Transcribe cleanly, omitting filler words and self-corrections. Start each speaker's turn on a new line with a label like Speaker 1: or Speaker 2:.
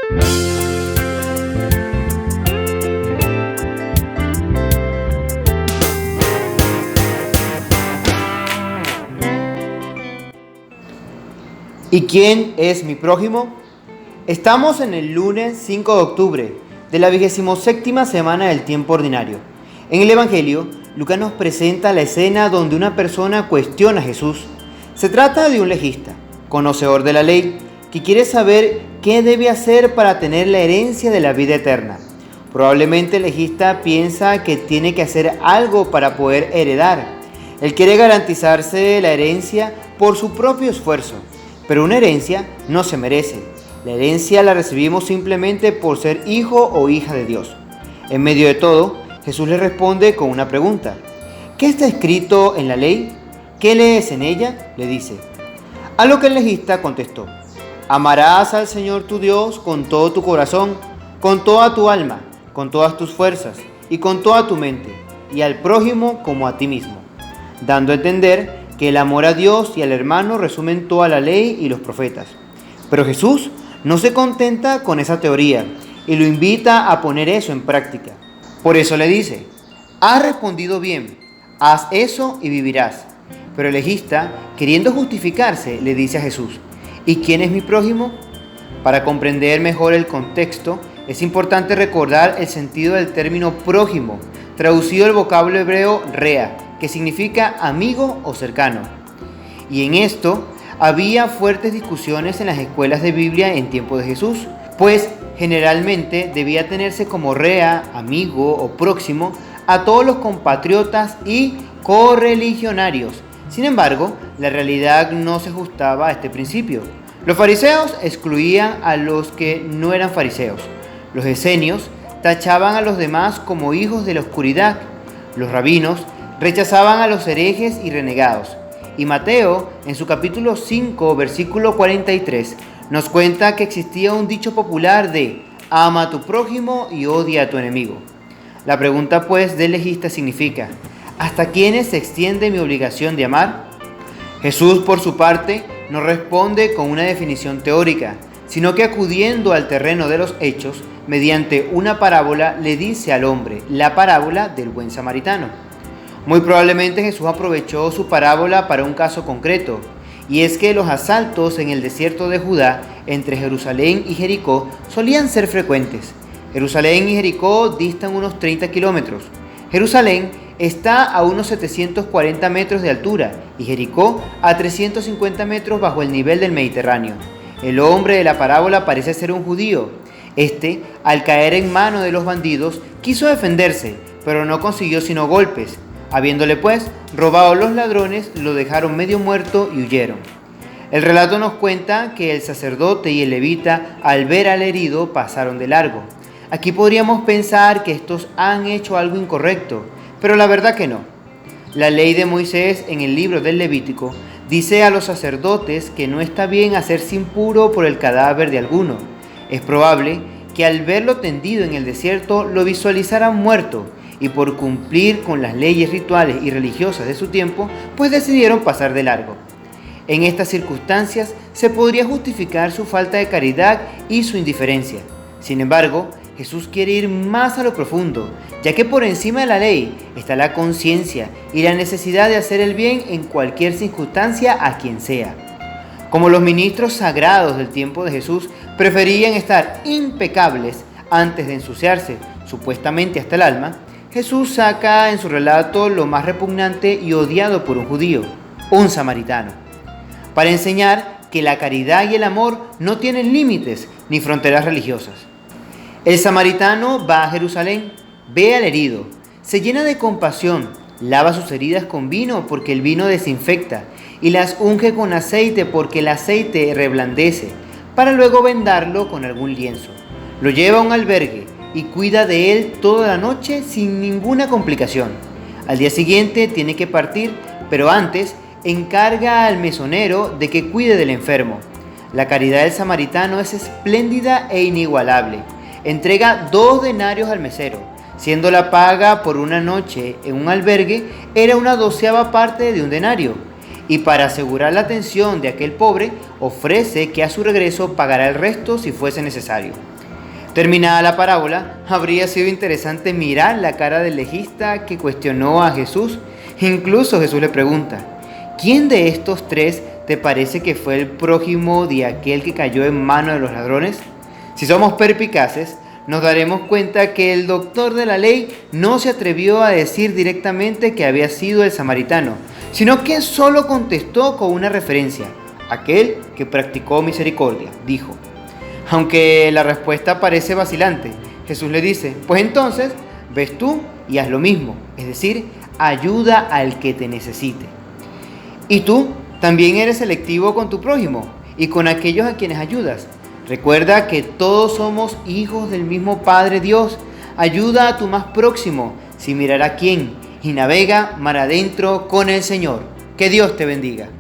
Speaker 1: ¿Y quién es mi prójimo? Estamos en el lunes 5 de octubre de la 27ª semana del tiempo ordinario. En el Evangelio, Lucas nos presenta la escena donde una persona cuestiona a Jesús. Se trata de un legista, conocedor de la ley, que quiere saber qué debe hacer para tener la herencia de la vida eterna. Probablemente el legista piensa que tiene que hacer algo para poder heredar. Él quiere garantizarse la herencia por su propio esfuerzo. Pero una herencia no se merece. La herencia la recibimos simplemente por ser hijo o hija de Dios. En medio de todo, Jesús le responde con una pregunta. ¿Qué está escrito en la ley? ¿Qué lees en ella? Le dice. A lo que el legista contestó. Amarás al Señor tu Dios con todo tu corazón, con toda tu alma, con todas tus fuerzas y con toda tu mente, y al prójimo como a ti mismo. Dando a entender que el amor a Dios y al hermano resumen toda la ley y los profetas. Pero Jesús no se contenta con esa teoría y lo invita a poner eso en práctica. Por eso le dice, has respondido bien, haz eso y vivirás. Pero el legista, queriendo justificarse, le dice a Jesús, ¿y quién es mi prójimo? Para comprender mejor el contexto, es importante recordar el sentido del término prójimo, traducido del vocablo hebreo rea, que significa amigo o cercano. Y en esto había fuertes discusiones en las escuelas de Biblia en tiempo de Jesús, pues generalmente debía tenerse como rea, amigo o próximo a todos los compatriotas y correligionarios. Sin embargo, la realidad no se ajustaba a este principio. Los fariseos excluían a los que no eran fariseos. Los esenios tachaban a los demás como hijos de la oscuridad. Los rabinos rechazaban a los herejes y renegados. Y Mateo, en su capítulo 5, versículo 43, nos cuenta que existía un dicho popular de ama a tu prójimo y odia a tu enemigo. La pregunta pues del legista significa, ¿hasta quiénes se extiende mi obligación de amar? Jesús, por su parte, no responde con una definición teórica, sino que acudiendo al terreno de los hechos, mediante una parábola le dice al hombre, la parábola del buen samaritano. Muy probablemente Jesús aprovechó su parábola para un caso concreto, y es que los asaltos en el desierto de Judá entre Jerusalén y Jericó solían ser frecuentes. Jerusalén y Jericó distan unos 30 kilómetros. Jerusalén está a unos 740 metros de altura y Jericó a 350 metros bajo el nivel del Mediterráneo. El hombre de la parábola parece ser un judío. Este, al caer en manos de los bandidos, quiso defenderse, pero no consiguió sino golpes. Habiéndole pues robado los ladrones, lo dejaron medio muerto y huyeron. El relato nos cuenta que el sacerdote y el levita, al ver al herido, pasaron de largo. Aquí podríamos pensar que estos han hecho algo incorrecto, pero la verdad que no. La ley de Moisés en el libro del Levítico dice a los sacerdotes que no está bien hacerse impuro por el cadáver de alguno. Es probable que al verlo tendido en el desierto lo visualizaran muerto, y por cumplir con las leyes rituales y religiosas de su tiempo, pues decidieron pasar de largo. En estas circunstancias se podría justificar su falta de caridad y su indiferencia. Sin embargo, Jesús quiere ir más a lo profundo, ya que por encima de la ley está la conciencia y la necesidad de hacer el bien en cualquier circunstancia a quien sea. Como los ministros sagrados del tiempo de Jesús preferían estar impecables antes de ensuciarse, supuestamente hasta el alma, Jesús saca en su relato lo más repugnante y odiado por un judío, un samaritano, para enseñar que la caridad y el amor no tienen límites ni fronteras religiosas. El samaritano va a Jerusalén, ve al herido, se llena de compasión, lava sus heridas con vino porque el vino desinfecta y las unge con aceite porque el aceite reblandece, para luego vendarlo con algún lienzo. Lo lleva a un albergue y cuida de él toda la noche sin ninguna complicación. Al día siguiente tiene que partir, pero antes encarga al mesonero de que cuide del enfermo. La caridad del samaritano es espléndida e inigualable. Entrega 2 denarios al mesero, siendo la paga por una noche en un albergue era una 12ª parte de un denario. Y para asegurar la atención de aquel pobre, ofrece que a su regreso pagará el resto si fuese necesario. Terminada la parábola, habría sido interesante mirar la cara del legista que cuestionó a Jesús. Incluso Jesús le pregunta: ¿quién de estos tres te parece que fue el prójimo de aquel que cayó en manos de los ladrones? Si somos perspicaces, nos daremos cuenta que el doctor de la ley no se atrevió a decir directamente que había sido el samaritano, sino que solo contestó con una referencia: aquel que practicó misericordia, dijo. Aunque la respuesta parece vacilante, Jesús le dice: pues entonces, ves tú y haz lo mismo, es decir, ayuda al que te necesite. ¿Y tú también eres selectivo con tu prójimo y con aquellos a quienes ayudas? Recuerda que todos somos hijos del mismo Padre Dios. Ayuda a tu más próximo, sin mirar a quién, y navega mar adentro con el Señor. Que Dios te bendiga.